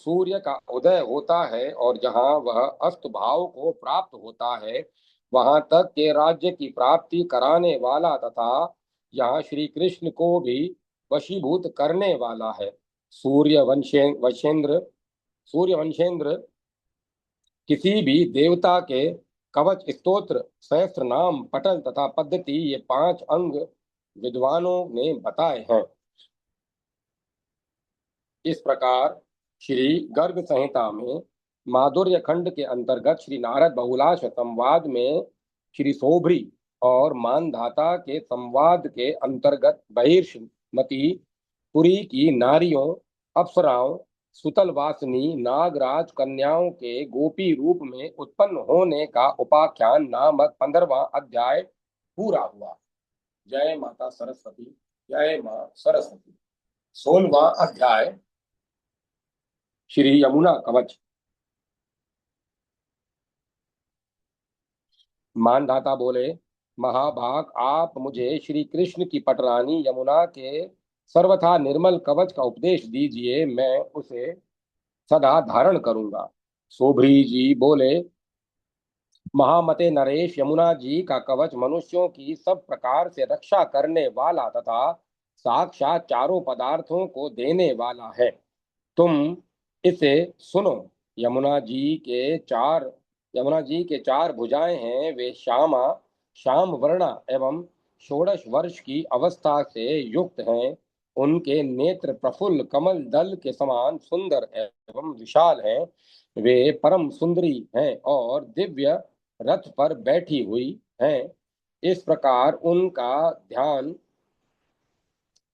सूर्य का उदय होता है और जहाँ वह अस्त भाव को प्राप्त होता है, वहां तक के राज्य की प्राप्ति कराने वाला तथा यहाँ श्री कृष्ण को भी वशीभूत करने वाला है। सूर्यवंशेंद्र किसी भी देवता के कवच, स्तोत्र, सहस्त्र नाम, पठन तथा पद्धति, ये 5 अंग विद्वानों ने बताए हैं। इस प्रकार श्री गर्ग संहिता में माधुर्य खंड के अंतर्गत श्री नारद बहुलाश संवाद में श्री सोभरी और मानधाता के संवाद के अंतर्गत बहिर्मती पुरी की नारियों, अप्सराओं, सुतलवासिनी नागराज कन्याओं के गोपी रूप में उत्पन्न होने का उपाख्यान नामक 15वां अध्याय पूरा हुआ। जय माता सरस्वती, जय मां सरस्वती। 16वां अध्याय श्री यमुना कवच। मानधाता बोले, महाभाग, आप मुझे श्री कृष्ण की पटरानी यमुना के सर्वथा निर्मल कवच का उपदेश दीजिए, मैं उसे सदा धारण करूंगा। सोभरी जी बोले, महामते नरेश, यमुना जी का कवच मनुष्यों की सब प्रकार से रक्षा करने वाला तथा साक्षात चारों पदार्थों को देने वाला है। तुम इसे सुनो। यमुना जी के चार यमुना जी के 4 भुजाएं हैं। वे श्याम वर्णा एवं 16 वर्ष की अवस्था से युक्त हैं। उनके नेत्र प्रफुल्ल कमल दल के समान सुंदर एवं विशाल हैं। वे परम सुंदरी हैं और दिव्य रथ पर बैठी हुई हैं। इस प्रकार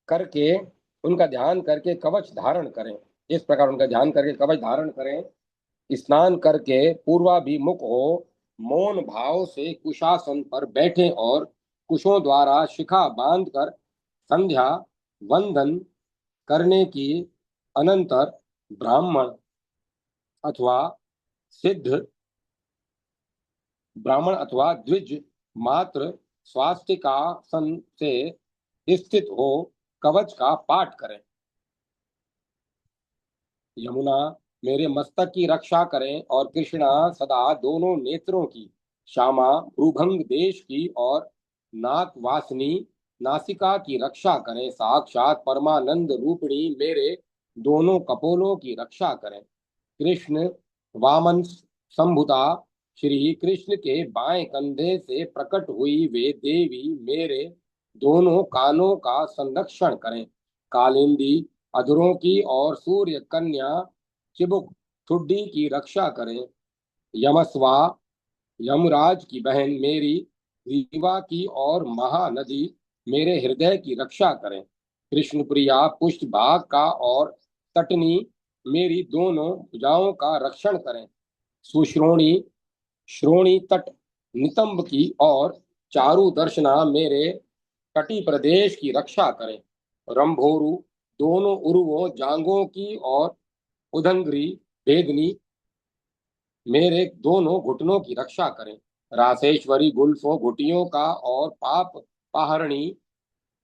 करके उनका ध्यान करके कवच धारण करें। इस प्रकार उनका ध्यान करके कवच धारण करें। स्नान करके पूर्वाभिमुख हो मौन भाव से कुशासन पर बैठें और कुशों द्वारा शिखा बांधकर संध्या वंदन करने की अनंतर अथवा सिद्ध ब्राह्मण अथवा द्विज मात्र स्वास्तिकासन से स्थित हो कवच का पाठ करें। यमुना मेरे मस्तक की रक्षा करें और कृष्णा सदा दोनों नेत्रों की, श्यामा भ्रूभंग देश की और नाकवासनी नासिका की रक्षा करें। साक्षात परमानंद रूपिणी मेरे दोनों कपोलों की रक्षा करें। कृष्ण वामन संभुता श्री कृष्ण के बाएं कंधे से प्रकट हुई वे देवी मेरे दोनों कानों का संरक्षण करें। कालिंदी अधरों की और सूर्य कन्या चिबुक ठुड्डी की रक्षा करें। यमस्वा यमराज की बहन मेरी रीवा की और महानदी मेरे हृदय की रक्षा करें। कृष्ण प्रिया पुष्ट भाग का और तटनी मेरी दोनों भुजाओं का रक्षण करें। सुश्रोणी श्रोणी तट नितंब की और चारु दर्शना मेरे तटी प्रदेश की रक्षा करें। रंभोरु दोनों उर्वों जांघों की और उदंगरी वेदनी मेरे दोनों घुटनों की रक्षा करें। रासेश्वरी गुल्फों घुटियों का और पाप पाहरणी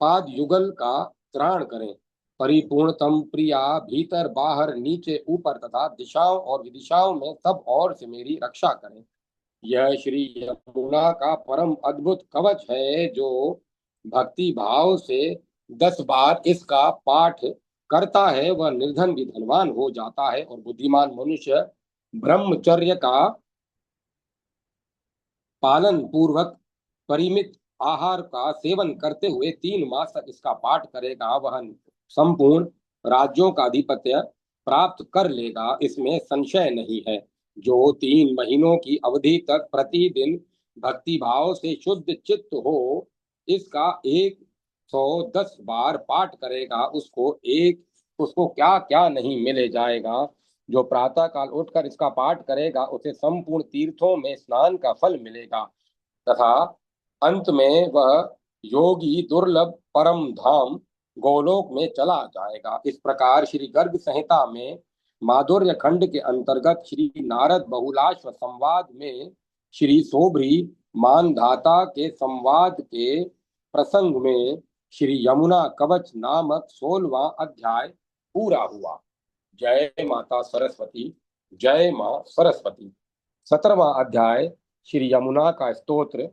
पाद युगल का त्राण करें। परिपूर्णतम प्रिया भीतर बाहर नीचे ऊपर तथा दिशाओं और विदिशाओं में सब ओर से मेरी रक्षा करें। यह श्री यमुना का परम अद्भुत कवच है जो भक्ति भाव से 10 बार इसका पाठ करता है वह निर्धन भी धनवान हो जाता है और बुद्धिमान मनुष्य ब्रह्मचर्य का पालन पूर्वक परिमित आहार का सेवन करते हुए 3 मास तक इसका पाठ करेगा वह संपूर्ण राज्यों का अधिपत्य प्राप्त कर लेगा, इसमें संशय नहीं है। जो 3 महीनों की अवधि तक प्रतिदिन भक्ति भाव से शुद्ध चित्त हो इसका 110 बार पाठ करेगा उसको क्या क्या नहीं मिले जाएगा। जो प्रातः काल उठकर इसका पाठ करेगा उसे संपूर्ण तीर्थों में स्नान का फल मिलेगा तथा अंत में वह योगी दुर्लभ परम धाम गोलोक में चला जाएगा। इस प्रकार श्री गर्ग संहिता में माधुर्य खंड के अंतर्गत श्री नारद बहुलाश्व संवाद में श्री सोभरी मानधाता के संवाद के प्रसंग में श्री यमुना कवच नामक 16वां अध्याय पूरा हुआ। जय माता सरस्वती। जय मां सरस्वती। 17वां अध्याय श्री यमुना का स्तोत्र।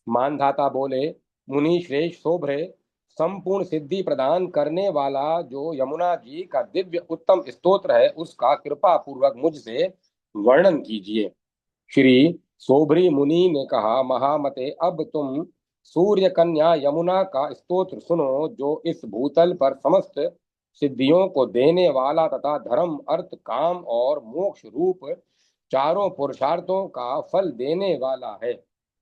मानधाता बोले, मुनि श्रेष्ठ शोभ्रे, संपूर्ण सिद्धि प्रदान करने वाला जो यमुना जी का दिव्य उत्तम स्तोत्र है उसका कृपा पूर्वक मुझसे वर्णन कीजिए। श्री सोभरी मुनि ने कहा, महामते अब तुम सूर्य कन्या यमुना का स्तोत्र सुनो जो इस भूतल पर समस्त सिद्धियों को देने वाला तथा धर्म अर्थ काम और मोक्ष रूप चारों पुरुषार्थों का फल देने वाला है।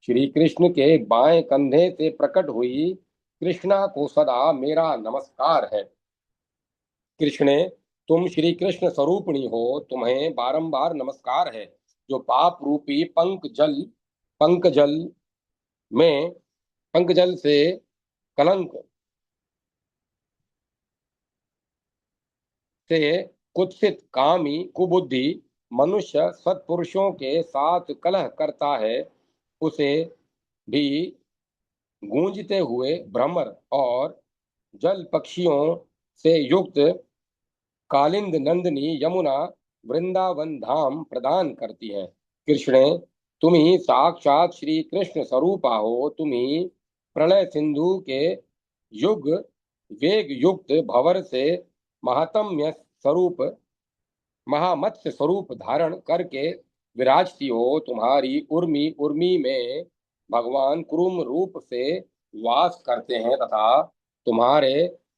श्री कृष्ण के बाएं कंधे से प्रकट हुई कृष्णा को सदा मेरा नमस्कार है। कृष्णे, तुम श्री कृष्ण स्वरूपिणी हो, तुम्हें बारंबार नमस्कार है। जो पाप रूपी पंकजल में पंकजल से कलंक से कुत्सित कामी कुबुद्धि मनुष्य सत्पुरुषों के साथ कलह करता है उसे भी गूंजते हुए भ्रमर और जल पक्षियों से युक्त कालिंद नंदिनी यमुना वृंदावन धाम प्रदान करती है। कृष्णे, तुम ही साक्षात श्री कृष्ण स्वरूपा हो। तुम ही प्रलय सिंधु के युग वेग युक्त भवर से महात्म्य स्वरूप महामत्स्य स्वरूप धारण करके विराजती हो। तुम्हारी उर्मी उर्मी में भगवान कुरुम रूप से वास करते हैं तथा तुम्हारे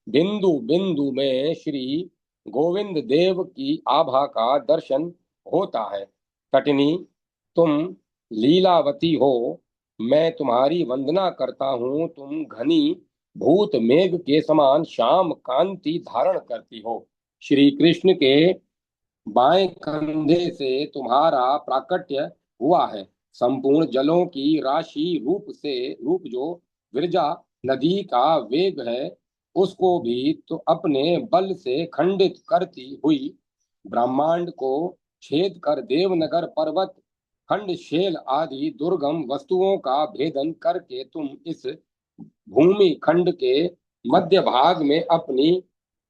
बिंदु बिंदु में श्री गोविंद देव की आभा का दर्शन होता है। तटिनी, तुम लीलावती हो, मैं तुम्हारी वंदना करता हूँ। तुम घनी भूत मेघ के समान श्याम कांति धारण करती हो। श्री कृष्ण के बाएं कंधे से तुम्हारा प्राकट्य हुआ है। संपूर्ण जलों की राशि रूप जो विरजा नदी का वेग है उसको भी तो अपने बल से खंडित करती हुई ब्रह्मांड को छेद कर देवनगर पर्वत खंड शेल आदि दुर्गम वस्तुओं का भेदन करके तुम इस भूमि खंड के मध्य भाग में अपनी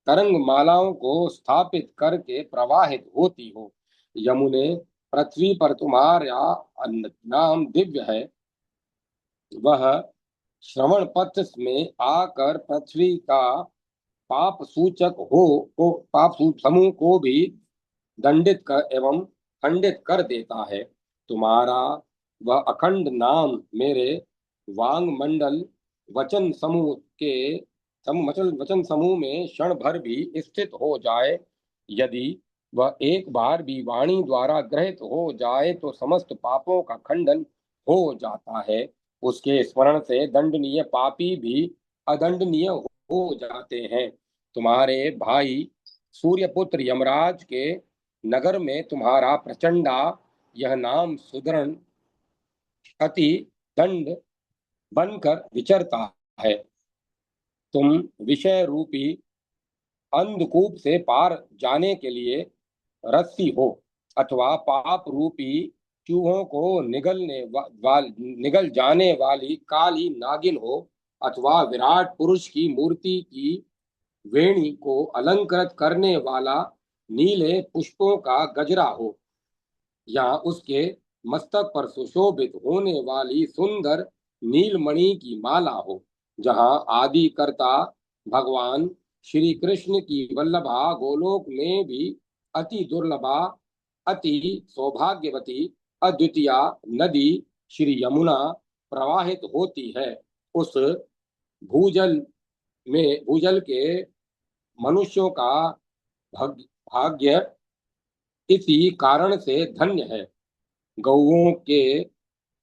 तरंग मालाओं को स्थापित करके प्रवाहित होती हो। यमुने, पृथ्वी पर तुम्हारा नाम दिव्य है। वह श्रवण पथ में आकर पृथ्वी का पाप सूचक हो को समूह को भी दंडित कर एवं खंडित कर देता है। तुम्हारा वह अखंड नाम मेरे वांग मंडल वचन समूह के वचन समूह में क्षण भर भी स्थित हो जाए, यदि वह एक बार भी वाणी द्वारा ग्रहित हो जाए तो समस्त पापों का खंडन हो जाता है। उसके स्मरण से दंडनीय पापी भी अदंडनीय हो जाते हैं। तुम्हारे भाई सूर्यपुत्र यमराज के नगर में तुम्हारा प्रचंडा यह नाम सुदृढ़ अति दंड बनकर विचरता है। तुम विषय रूपी अंधकूप से पार जाने के लिए रस्सी हो, अथवा पाप रूपी चूहों को निगल जाने वाली काली नागिन हो, अथवा विराट पुरुष की मूर्ति की वेणी को अलंकृत करने वाला नीले पुष्पों का गजरा हो, या उसके मस्तक पर सुशोभित होने वाली सुंदर नीलमणि की माला हो। जहाँ आदि कर्ता भगवान श्री कृष्ण की वल्लभा गोलोक में भी अति दुर्लभा, अति सौभाग्यवती अद्वितीया नदी श्री यमुना प्रवाहित होती है, उस भूजल भूजल के मनुष्यों का भाग्य इसी कारण से धन्य है। गौओं के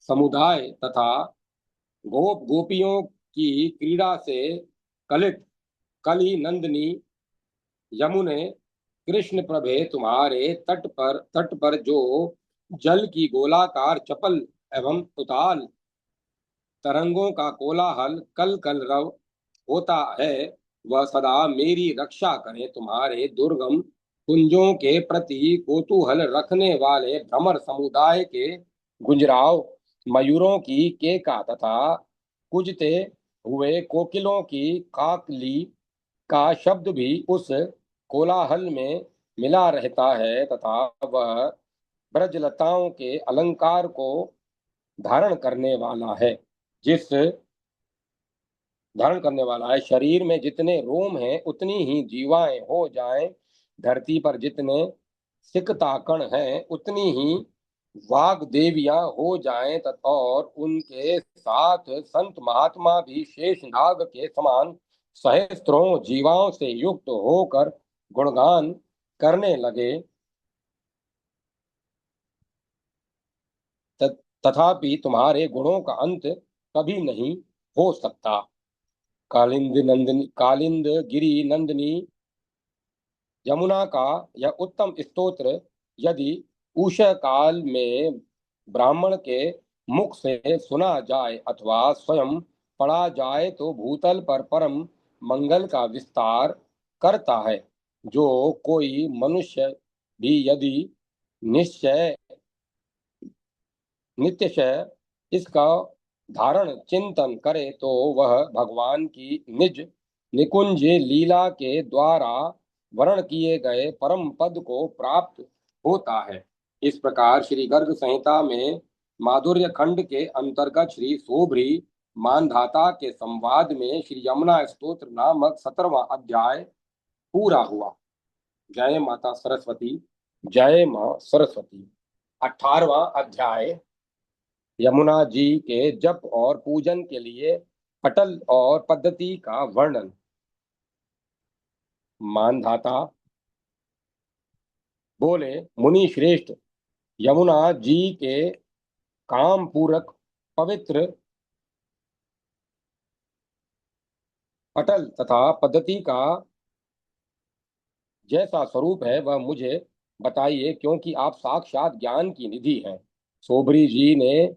समुदाय तथा गोप गोपियों की क्रीड़ा से कलित कली नंदिनी यमुने, कृष्ण प्रभे तुम्हारे तट पर जो जल की गोलाकार चपल एवं उताल तरंगों का कोलाहल कल कल रव होता है, वह सदा मेरी रक्षा करे। तुम्हारे दुर्गम कुंजों के प्रति कौतूहल रखने वाले भ्रमर समुदाय के गुंजराव मयूरों की केका तथा कुजते हुए कोकिलों की काकली का शब्द भी उस कोलाहल में मिला रहता है, तथा वह ब्रजलताओं के अलंकार को धारण करने वाला है। जिस धारण करने वाला है, शरीर में जितने रोम हैं उतनी ही जीवाएं हो जाएं, धरती पर जितने सिकताकण हैं उतनी ही वाग देवियां हो जाएं, तथा और उनके साथ संत महात्मा भी शेष नाग के समान सहस्त्रों जीवाओं से युक्त होकर गुणगान करने लगे। तथापि तुम्हारे गुणों का अंत कभी नहीं हो सकता। कालिंद गिरी नंदिनी यमुना का यह उत्तम स्तोत्र यदि उषः काल में ब्राह्मण के मुख से सुना जाए अथवा स्वयं पढ़ा जाए तो भूतल पर परम मंगल का विस्तार करता है। जो कोई मनुष्य भी यदि निश्चय नित्यशय इसका धारण चिंतन करे तो वह भगवान की निज निकुंज लीला के द्वारा वर्ण किए गए परम पद को प्राप्त होता है। इस प्रकार श्री गर्ग संहिता में माधुर्य खंड के अंतर्गत श्री सोभरी मानधाता के संवाद में श्री यमुना स्तोत्र नामक 17वां अध्याय पूरा हुआ। जय माता सरस्वती, जय मां सरस्वती। 18वां अध्याय यमुना जी के जप और पूजन के लिए पटल और पद्धति का वर्णन। मानधाता बोले, मुनि श्रेष्ठ, यमुना जी के काम पूरक पवित्र पटल तथा पद्धति का जैसा स्वरूप है वह मुझे बताइए, क्योंकि आप साक्षात ज्ञान की निधि हैं। सोबरी जी ने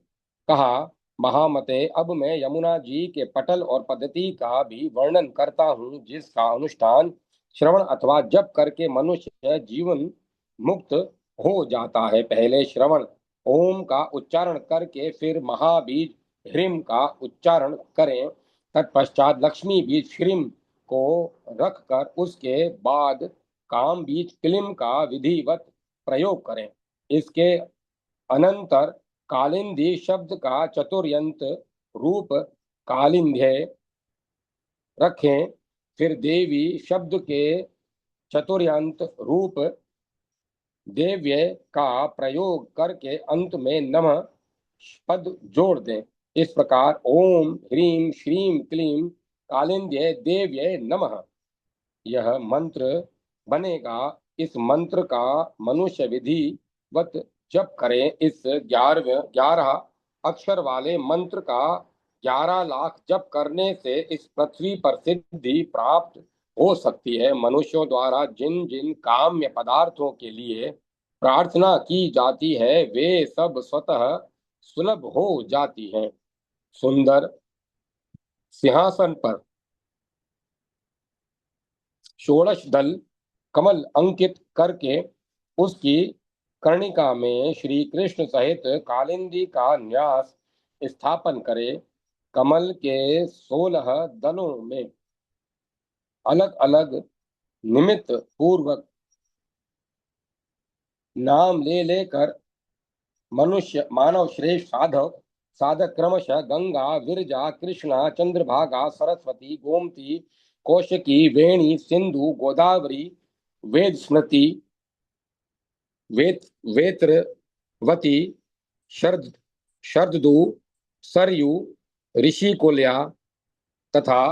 कहा, महामते, अब मैं यमुना जी के पटल और पद्धति का भी वर्णन करता हूँ, जिसका अनुष्ठान श्रवण अथवा जप करके मनुष्य जीवन मुक्त हो जाता है। पहले श्रवण ओम का उच्चारण करके फिर महाबीज ह्रीम का उच्चारण करें, तत्पश्चात लक्ष्मी बीज श्रीम को रखकर उसके बाद काम बीज क्लीम का विधिवत प्रयोग करें। इसके अनंतर कालिंदी शब्द का चतुर्यंत रूप कालिंध्य रखें, फिर देवी शब्द के चतुर्यंत रूप देव्य का प्रयोग करके अंत में नमः पद जोड़ दें। इस प्रकार ओम ह्रीम श्रीम क्लीम कालिंद्य देव्य नमः यह मंत्र बनेगा। इस मंत्र का मनुष्य विधिवत जप करें। इस 11 अक्षर वाले मंत्र का 11 लाख जप करने से इस पृथ्वी पर सिद्धि प्राप्त हो सकती है। मनुष्यों द्वारा जिन जिन काम्य पदार्थों के लिए प्रार्थना की जाती है वे सब स्वतः सुलभ हो जाती हैं। सुंदर सिंहासन पर षोडश दल कमल अंकित करके उसकी कर्णिका में श्री कृष्ण सहित कालिंदी का न्यास स्थापन करे। कमल के 16 दलों में अलग अलग निमित्त पूर्वक नाम ले लेकर मनुष्य मानव श्रेष्ठ साधक क्रमशः गंगा, विरजा, कृष्णा, चंद्रभागा, सरस्वती, गोमती, कौशिकी, वेणी, सिंधु, गोदावरी, वेद स्मृति, वेत वेत्रवती, शरद शरदू, सरयू, ऋषिकुल्या तथा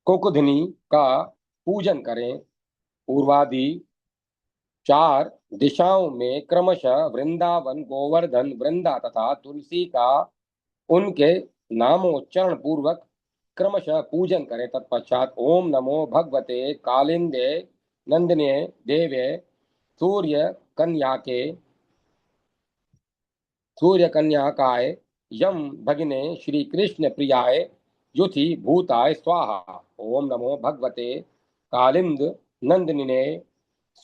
कोकुधनी का पूजन करें। पूर्वादि 4 दिशाओं में क्रमशः वृंदावन, गोवर्धन, वृंदा तथा तुलसी का उनके नामोच्चारण पूर्वक क्रमशः पूजन करें। तत्पश्चात ओम नमो भगवते कालिंदे नंदने देवे सूर्य कन्याके सूर्य कन्याकाय यम भगिने श्री कृष्ण प्रियाय युथि भूताय स्वाहा। ओम नमो भगवते कालिंद नंदिने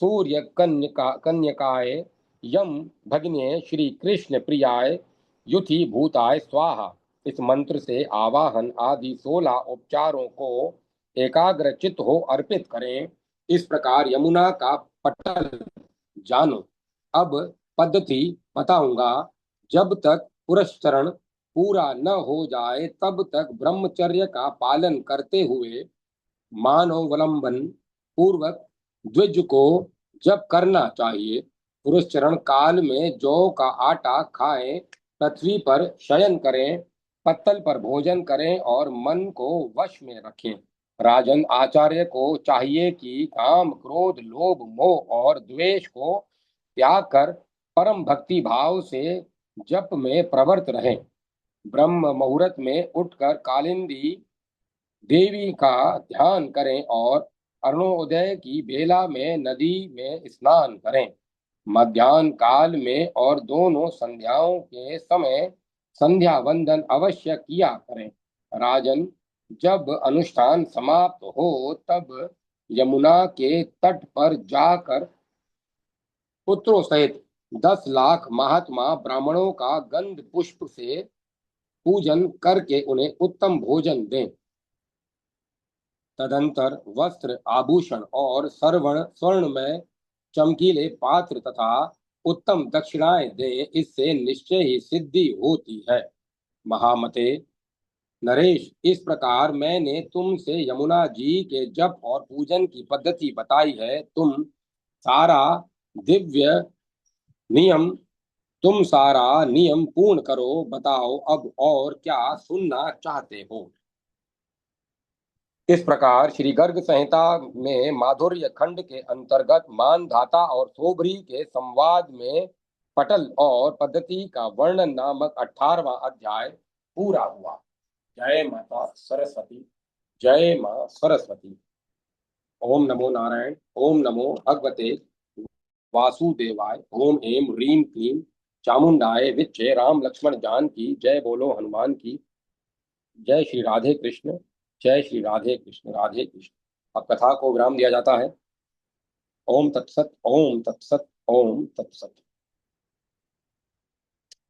सूर्य कन्यकाय यम भगिने श्री कृष्ण प्रियाय युथि भूताय स्वाहा। इस मंत्र से आवाहन आदि 16 उपचारों को एकाग्र चित्त हो अर्पित करें। इस प्रकार यमुना का पटल जानो। अब पद्धति बताऊंगा। जब तक पुरस्चरण पूरा न हो जाए तब तक ब्रह्मचर्य का पालन करते हुए मानवलंबन पूर्वक द्विज को जप करना चाहिए। पुरस्चरण काल में जौ का आटा खाएं, पृथ्वी पर शयन करें, पत्तल पर भोजन करें और मन को वश में रखें। राजन, आचार्य को चाहिए कि काम, क्रोध, लोभ, मोह और द्वेष को त्याग कर परम भक्ति भाव से जप में प्रवृत्त रहें। ब्रह्म मुहूर्त में उठकर कालिंदी देवी का ध्यान करें और अरुणोदय की बेला में नदी में स्नान करें। मध्याह्न काल में और दोनों संध्याओं के समय संध्या वंदन अवश्य किया करें। राजन, जब अनुष्ठान समाप्त हो तब यमुना के तट पर जाकर पुत्रों सहित 10 लाख महात्मा ब्राह्मणों का गंध पुष्प से पूजन करके उन्हें उत्तम भोजन दें। तदंतर वस्त्र, आभूषण और स्वर्ण में चमकीले पात्र तथा उत्तम दक्षिणाएं दें। इससे निश्चय ही सिद्धि होती है। महामते नरेश, इस प्रकार मैंने तुमसे यमुना जी के जप और पूजन की पद्धति बताई है। सारा दिव्य नियम तुम सारा नियम पूर्ण करो। बताओ अब और क्या सुनना चाहते हो। इस प्रकार श्री गर्ग संहिता में माधुर्य खंड के अंतर्गत मानधाता और सोबरी के संवाद में पटल और पद्धति का वर्णन नामक 18वां अध्याय पूरा हुआ। जय माता सरस्वती। जय मां सरस्वती। ओम नमो नारायण। ओम नमो भगवते वासुदेवाय। ओम एम ह्रीम क्लीम चामुंडाय विच्चे। राम लक्ष्मण जान की जय। बोलो हनुमान की जय। श्री राधे कृष्ण। जय श्री राधे कृष्ण। राधे कृष्ण। अब कथा को विराम दिया जाता है। ओम तत्सत। ओम तत्सत। ओम तत्सत।